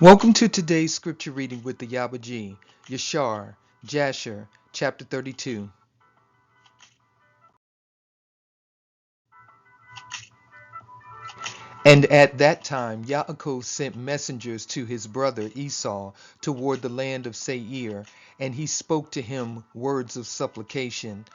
Welcome to today's scripture reading with the Ayaba, Yashar-Jasher Chapter 32. And at that time Yaakov sent messengers to his brother Esau toward the land of Seir, and he spoke to him words of supplication.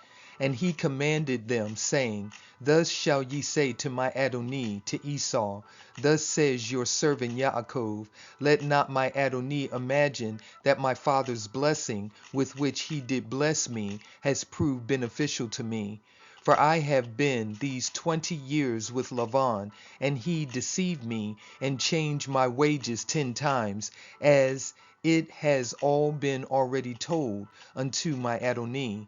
And he commanded them, saying, Thus shall ye say to my Adonai, to Esau, Thus says your servant Yaakov, Let not my Adonai imagine that my father's blessing with which he did bless me has proved beneficial to me. For I have been these 20 years with Laban, and he deceived me and changed my wages 10 times, as it has all been already told unto my Adonai.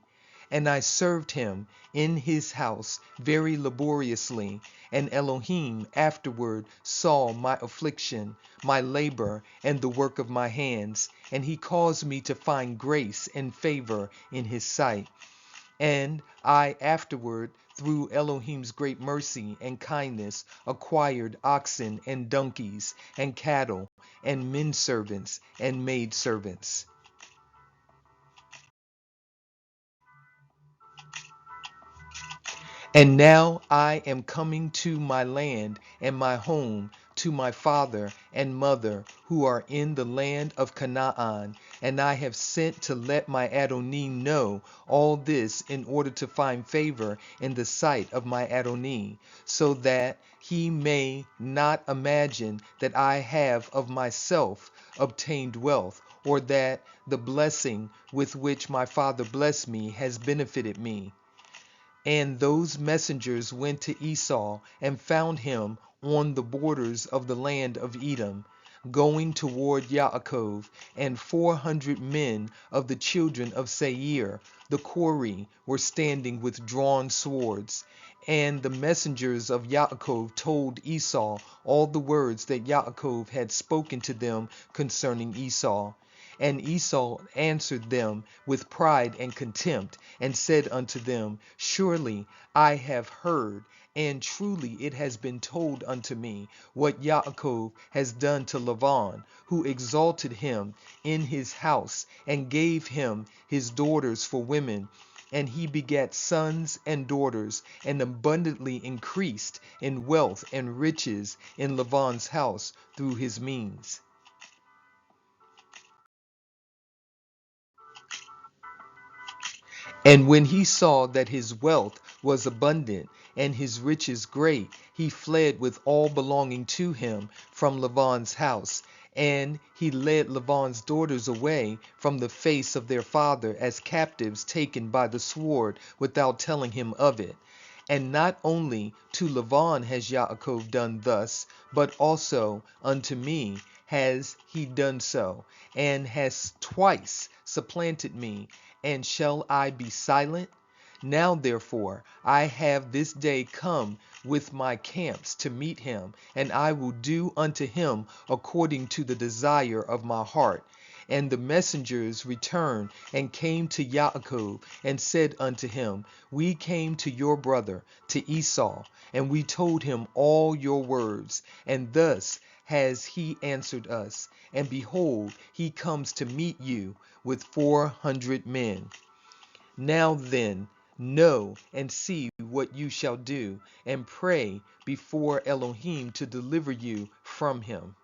And I served him in his house very laboriously, and Elohim afterward saw my affliction, my labor, and the work of my hands, and he caused me to find grace and favor in his sight. And I afterward, through Elohim's great mercy and kindness, acquired oxen and donkeys and cattle and men servants and maid servants. And now I am coming to my land and my home, to my father and mother, who are in the land of Canaan, and I have sent to let my Adonai know all this in order to find favor in the sight of my Adonai, so that he may not imagine that I have of myself obtained wealth, or that the blessing with which my father blessed me has benefited me. And those messengers went to Esau and found him on the borders of the land of Edom, going toward Yaakov, and 400 men of the children of Seir, the Kori, were standing with drawn swords. And the messengers of Yaakov told Esau all the words that Yaakov had spoken to them concerning Esau. And Esau answered them with pride and contempt, and said unto them, Surely I have heard, and truly it has been told unto me, what Yaakov has done to Laban, who exalted him in his house, and gave him his daughters for women. And he begat sons and daughters, and abundantly increased in wealth and riches in Laban's house through his means. And when he saw that his wealth was abundant and his riches great, he fled with all belonging to him from Laban's house. And he led Laban's daughters away from the face of their father as captives taken by the sword without telling him of it. And not only to Laban has Yaakov done thus, but also unto me has he done so, and has twice supplanted me. And shall I be silent? Now therefore I have this day come with my camps to meet him, and I will do unto him according to the desire of my heart. And the messengers returned and came to Yaakov and said unto him, We came to your brother, to Esau, and we told him all your words, and thus has he answered us. And behold, he comes to meet you with 400 men. Now then, know and see what you shall do, and pray before Elohim to deliver you from him.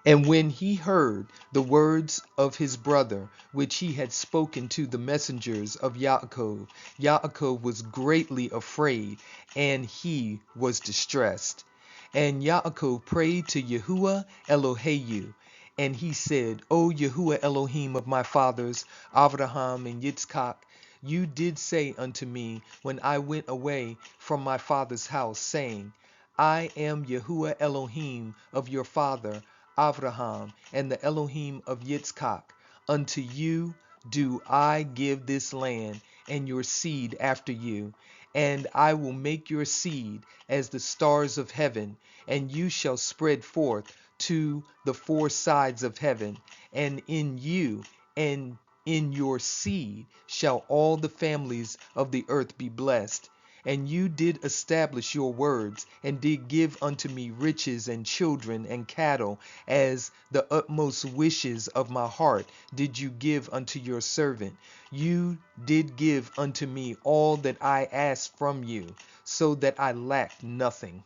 And when he heard the words of his brother, which he had spoken to the messengers of Yaakov, Yaakov was greatly afraid, and he was distressed. And Yaakov prayed to Yahuwah Elohehu, and he said, O Yahuwah Elohim of my fathers, Abraham and Yitzchak, you did say unto me when I went away from my father's house, saying, I am Yahuwah Elohim of your father Abraham, and the Elohim of Yitzchak. Unto you do I give this land, and your seed after you. And I will make your seed as the stars of heaven, and you shall spread forth to the four sides of heaven. And in you and in your seed shall all the families of the earth be blessed. And you did establish your words, and did give unto me riches and children and cattle, as the utmost wishes of my heart did you give unto your servant. You did give unto me all that I asked from you, so that I lacked nothing.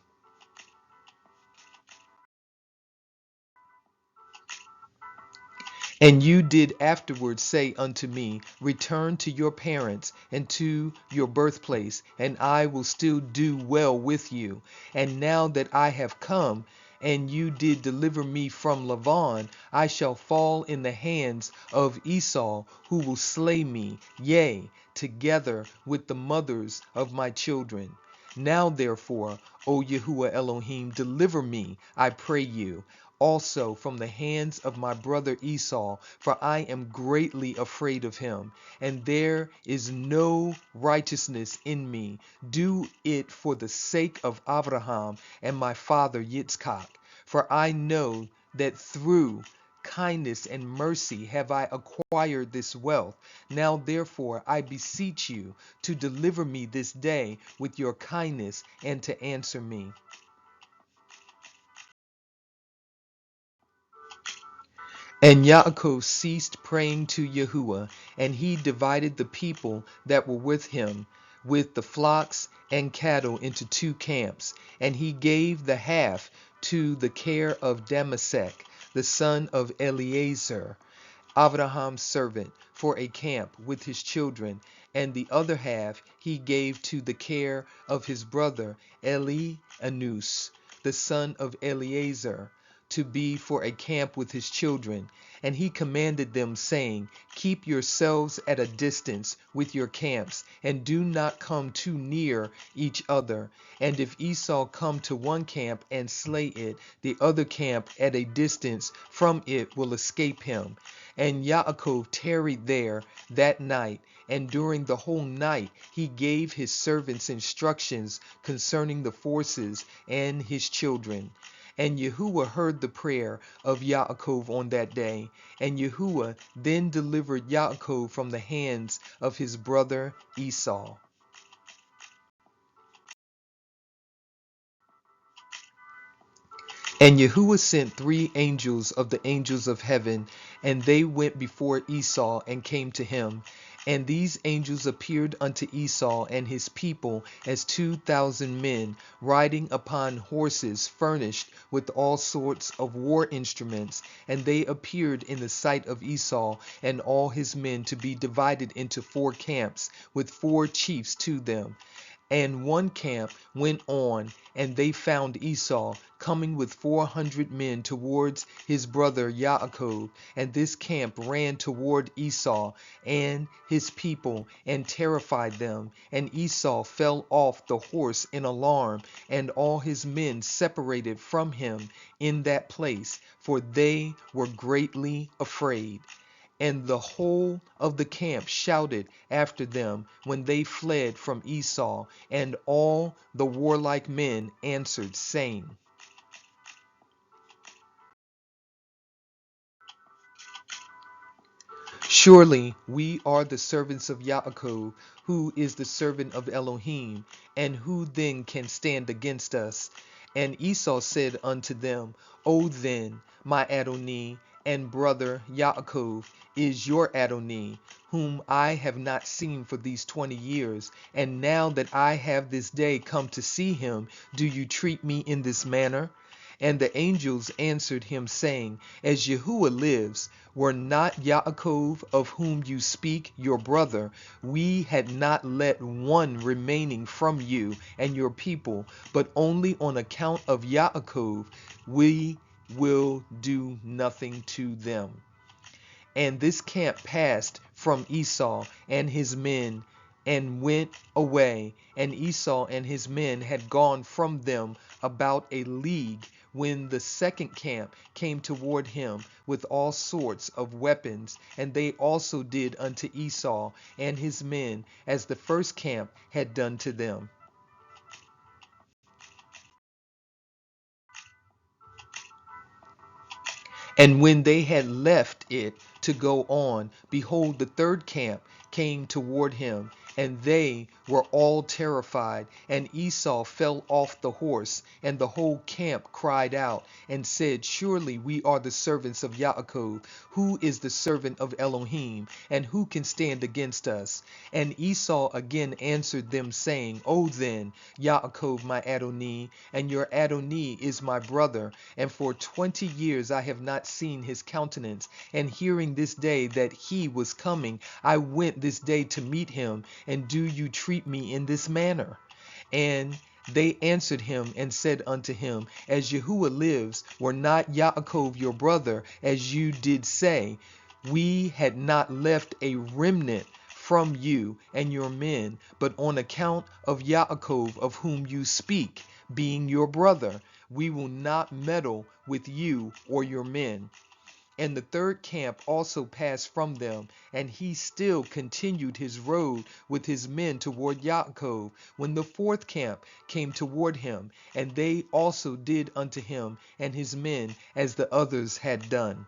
And you did afterward say unto me, return to your parents and to your birthplace, and I will still do well with you. And now that I have come, and you did deliver me from Laban, I shall fall in the hands of Esau, who will slay me, yea, together with the mothers of my children. Now therefore, O Yahuwah Elohim, deliver me, I pray you, also from the hands of my brother Esau, for I am greatly afraid of him, and there is no righteousness in me. Do it for the sake of Abraham and my father Yitzchak, for I know that through kindness and mercy have I acquired this wealth. Now therefore I beseech you to deliver me this day with your kindness, and to answer me. And Yaakov ceased praying to Yahuwah, and he divided the people that were with him, with the flocks and cattle, into two camps. And he gave the half to the care of Damasek, the son of Eleazar, Abraham's servant, for a camp with his children, and the other half he gave to the care of his brother Elianus, the son of Eleazar, to be for a camp with his children. And he commanded them, saying, keep yourselves at a distance with your camps, and do not come too near each other. And if Esau come to one camp and slay it, the other camp at a distance from it will escape him. And Yaakov tarried there that night, and during the whole night he gave his servants instructions concerning the forces and his children. And Yahuwah heard the prayer of Yaakov on that day, and Yahuwah then delivered Yaakov from the hands of his brother Esau. And Yahuwah sent 3 angels of the angels of heaven, and they went before Esau and came to him. And these angels appeared unto Esau and his people as 2,000 men, riding upon horses furnished with all sorts of war instruments. And they appeared in the sight of Esau and all his men to be divided into 4 camps, with 4 chiefs to them. And one camp went on, and they found Esau coming with 400 men towards his brother Yaakov. And this camp ran toward Esau and his people, and terrified them. And Esau fell off the horse in alarm, and all his men separated from him in that place, for they were greatly afraid. And the whole of the camp shouted after them when they fled from Esau, and all the warlike men answered, saying, surely we are the servants of Yaakov, who is the servant of Elohim, and who then can stand against us? And Esau said unto them, O then, my Adonai and brother Yaakov is your Adonai, whom I have not seen for these 20 years. And now that I have this day come to see him, do you treat me in this manner? And the angels answered him, saying, as Yahuwah lives, were not Yaakov, of whom you speak, your brother, we had not let one remaining from you and your people, but only on account of Yaakov we will do nothing to them. And this camp passed from Esau and his men, and went away. And Esau and his men had gone from them about a league, when the second camp came toward him with all sorts of weapons. And they also did unto Esau and his men as the first camp had done to them. And when they had left it to go on, behold, the third camp came toward him, and they were all terrified. And Esau fell off the horse, and the whole camp cried out and said, Surely we are the servants of Yaakov. Who is the servant of Elohim, and who can stand against us? And Esau again answered them, saying, O then, Yaakov my Adoni, and your Adoni is my brother, and for 20 years I have not seen his countenance. And hearing this day that he was coming, I went this day to meet him, and do you treat me in this manner? And they answered him and said unto him, As Yahuwah lives, were not Yaakov your brother, as you did say, we had not left a remnant from you and your men, but on account of Yaakov, of whom you speak, being your brother, we will not meddle with you or your men. And the third camp also passed from them, and he still continued his road with his men toward Yaakov, when the fourth camp came toward him, and they also did unto him and his men as the others had done.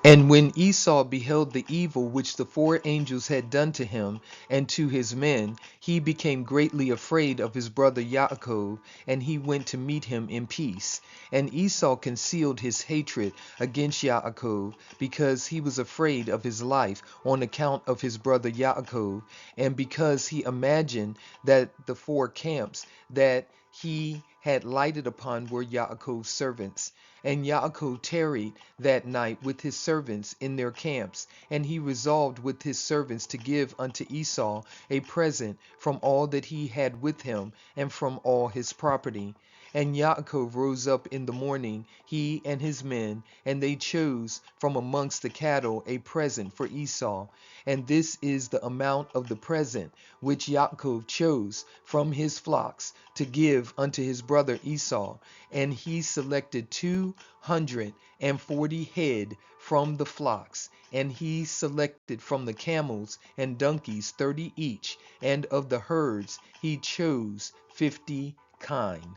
And when Esau beheld the evil which the four angels had done to him and to his men, he became greatly afraid of his brother Yaakov, and he went to meet him in peace. And Esau concealed his hatred against Yaakov, because he was afraid of his life on account of his brother Yaakov, and because he imagined that the four camps that he had lighted upon were Yaakov's servants. And Yaakov tarried that night with his servants in their camps, and he resolved with his servants to give unto Esau a present from all that he had with him, and from all his property. And Yaakov rose up in the morning, he and his men, and they chose from amongst the cattle a present for Esau. And this is the amount of the present which Yaakov chose from his flocks to give unto his brother Esau. And he selected 240 head from the flocks, and he selected from the camels and donkeys 30 each, and of the herds he chose 50 kine.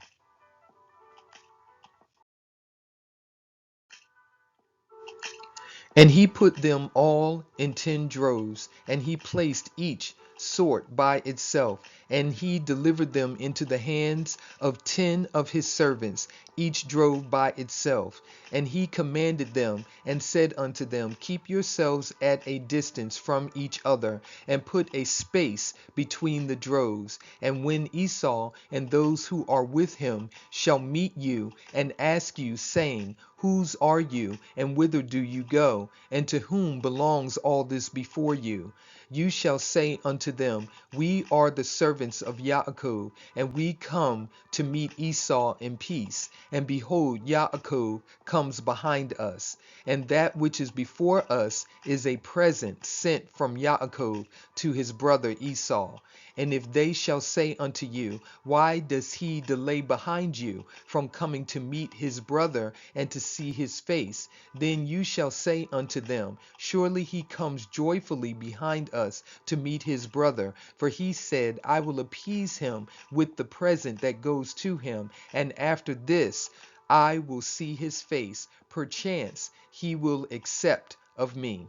And he put them all in 10 droves, and he placed each sort by itself, and he delivered them into the hands of 10 of his servants, each drove by itself. And he commanded them, and said unto them, Keep yourselves at a distance from each other, and put a space between the droves. And when Esau and those who are with him shall meet you, and ask you, saying, Whose are you, and whither do you go, and to whom belongs all this before you? You shall say unto them, We are the servants of Yaakov, and we come to meet Esau in peace. And behold, Yaakov comes behind us, and that which is before us is a present sent from Yaakov to his brother Esau. And if they shall say unto you, Why does he delay behind you from coming to meet his brother and to see his face? Then you shall say unto them, Surely he comes joyfully behind us to meet his brother. For he said, I will appease him with the present that goes to him, and after this I will see his face. Perchance he will accept of me.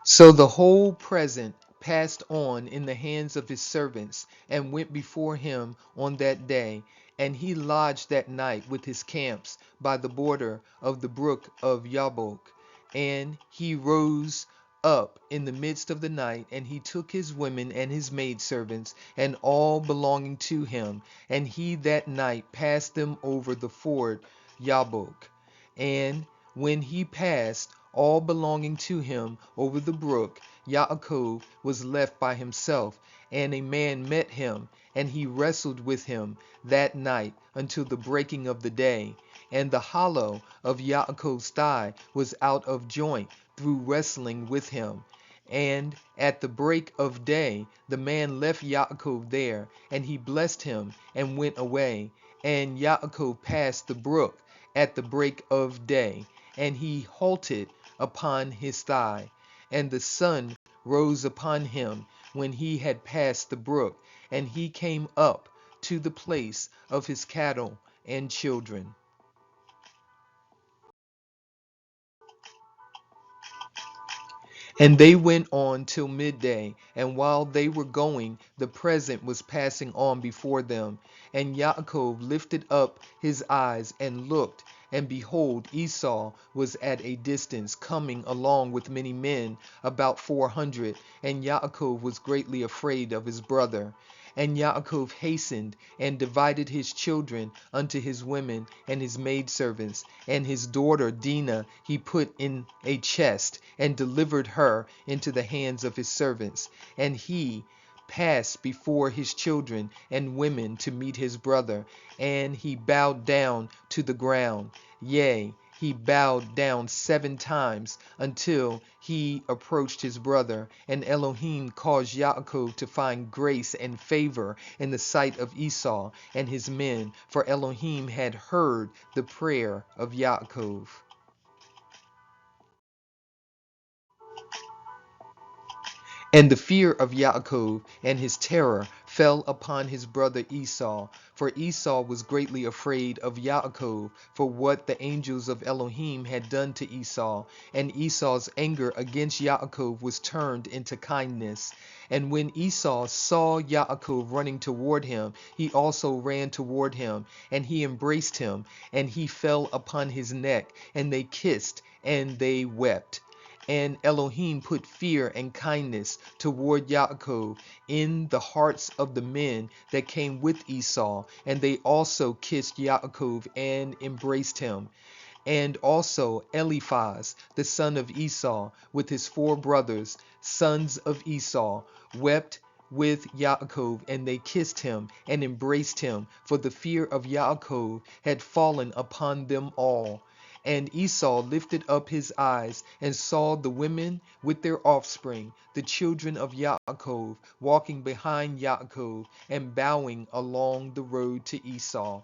So the whole present passed on in the hands of his servants, and went before him on that day. And he lodged that night with his camps by the border of the brook of Yabok. And he rose up in the midst of the night, and he took his women and his maidservants, and all belonging to him, and he that night passed them over the ford Yabok. And when he passed all belonging to him over the brook, Yaakov was left by himself, and a man met him, and he wrestled with him that night until the breaking of the day. And the hollow of Yaakov's thigh was out of joint through wrestling with him. And at the break of day the man left Yaakov there, and he blessed him and went away. And Yaakov passed the brook at the break of day, and he halted upon his thigh. And the sun rose upon him when he had passed the brook, and he came up to the place of his cattle and children. And they went on till midday, and while they were going, the present was passing on before them. And Yaakov lifted up his eyes and looked, and behold, Esau was at a distance, coming along with many men, about 400. And Yaakov was greatly afraid of his brother. And Yaakov hastened and divided his children unto his women and his maidservants, and his daughter Dinah he put in a chest, and delivered her into the hands of his servants. And he passed before his children and women to meet his brother, and he bowed down to the ground. Yea, he bowed down 7 times until he approached his brother. And Elohim caused Yaakov to find grace and favor in the sight of Esau and his men, for Elohim had heard the prayer of Yaakov. And the fear of Yaakov and his terror fell upon his brother Esau, for Esau was greatly afraid of Yaakov for what the angels of Elohim had done to Esau. And Esau's anger against Yaakov was turned into kindness. And when Esau saw Yaakov running toward him, he also ran toward him, and he embraced him, and he fell upon his neck, and they kissed, and they wept. And Elohim put fear and kindness toward Yaakov in the hearts of the men that came with Esau, and they also kissed Yaakov and embraced him. And also Eliphaz, the son of Esau, with his 4 brothers, sons of Esau, wept with Yaakov, and they kissed him and embraced him, for the fear of Yaakov had fallen upon them all. And Esau lifted up his eyes and saw the women with their offspring, the children of Yaakov, walking behind Yaakov and bowing along the road to Esau.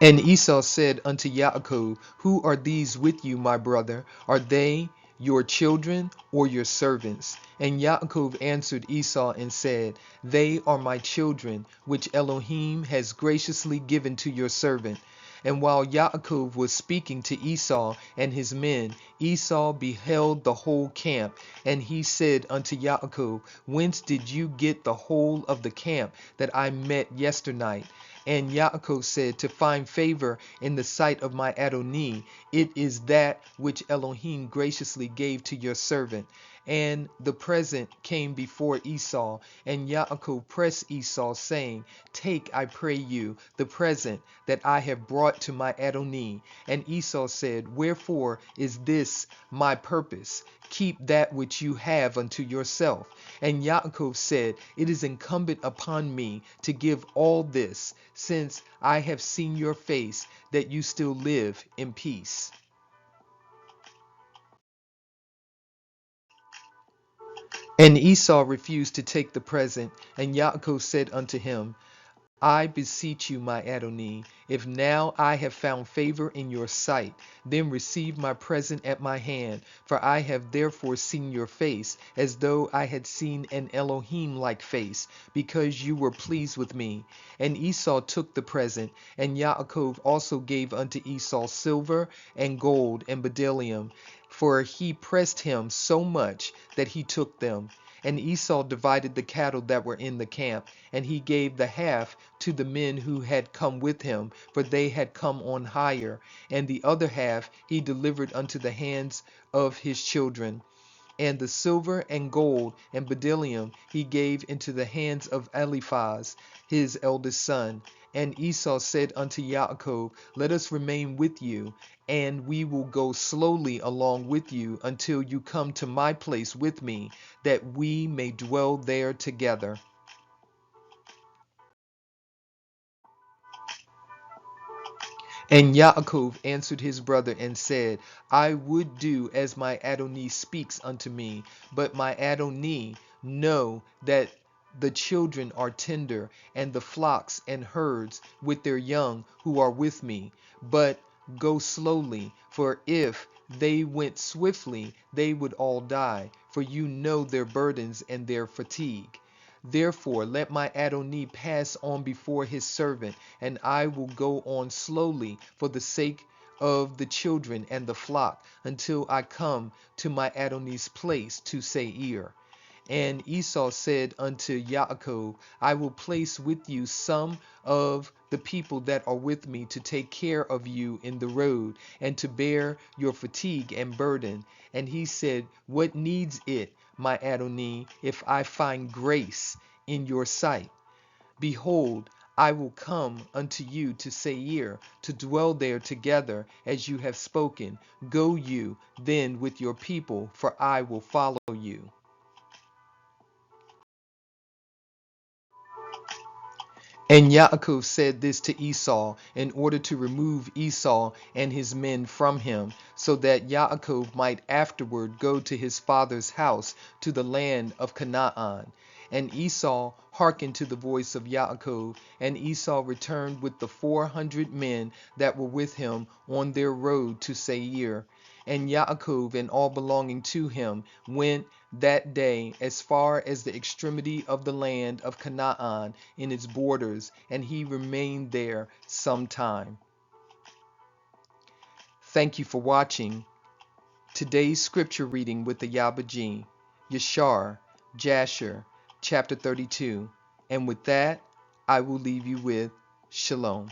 And Esau said unto Yaakov, Who are these with you, my brother? Are they your children or your servants? And Yaakov answered Esau and said, They are my children, which Elohim has graciously given to your servant. And while Yaakov was speaking to Esau and his men, Esau beheld the whole camp, and he said unto Yaakov, Whence did you get the whole of the camp that I met yesternight? And Yaakov said, To find favor in the sight of my Adonai. It is that which Elohim graciously gave to your servant. And the present came before Esau, and Yaakov pressed Esau, saying, Take, I pray you, the present that I have brought to my Adonai. And Esau said, Wherefore is this my purpose? Keep that which you have unto yourself. And Yaakov said, It is incumbent upon me to give all this, since I have seen your face, that you still live in peace. And Esau refused to take the present, and Yaakov said unto him, I beseech you, my Adonai, if now I have found favor in your sight, then receive my present at my hand, for I have therefore seen your face, as though I had seen an Elohim-like face, because you were pleased with me. And Esau took the present, and Yaakov also gave unto Esau silver and gold and bdellium, for he pressed him so much that he took them. And Esau divided the cattle that were in the camp, and he gave the half to the men who had come with him, for they had come on hire, and the other half he delivered unto the hands of his children. And the silver and gold and bdellium he gave into the hands of Eliphaz, his eldest son. And Esau said unto Yaakov, Let us remain with you, and we will go slowly along with you until you come to my place with me, that we may dwell there together. And Yaakov answered his brother and said, I would do as my Adonai speaks unto me, but my Adonai know that the children are tender, and the flocks and herds with their young who are with me. But go slowly, for if they went swiftly, they would all die, for you know their burdens and their fatigue. Therefore, let my Adonai pass on before his servant, and I will go on slowly for the sake of the children and the flock, until I come to my Adonai's place to Seir. And Esau said unto Yaakov, I will place with you some of the people that are with me to take care of you in the road, and to bear your fatigue and burden. And he said, what needs it, my Adonai, if I find grace in your sight? Behold, I will come unto you to Seir, to dwell there together, as you have spoken. Go you then with your people, for I will follow you. And Yaakov said this to Esau in order to remove Esau and his men from him, so that Yaakov might afterward go to his father's house to the land of Canaan. And Esau hearkened to the voice of Yaakov, and Esau returned with the 400 men that were with him on their road to Seir. And Yaakov and all belonging to him went that day as far as the extremity of the land of Canaan in its borders, and he remained there some time. Thank you for watching today's scripture reading with the Ayaba, Yashar-Jasher Chapter 32. And with that, I will leave you with Shalom.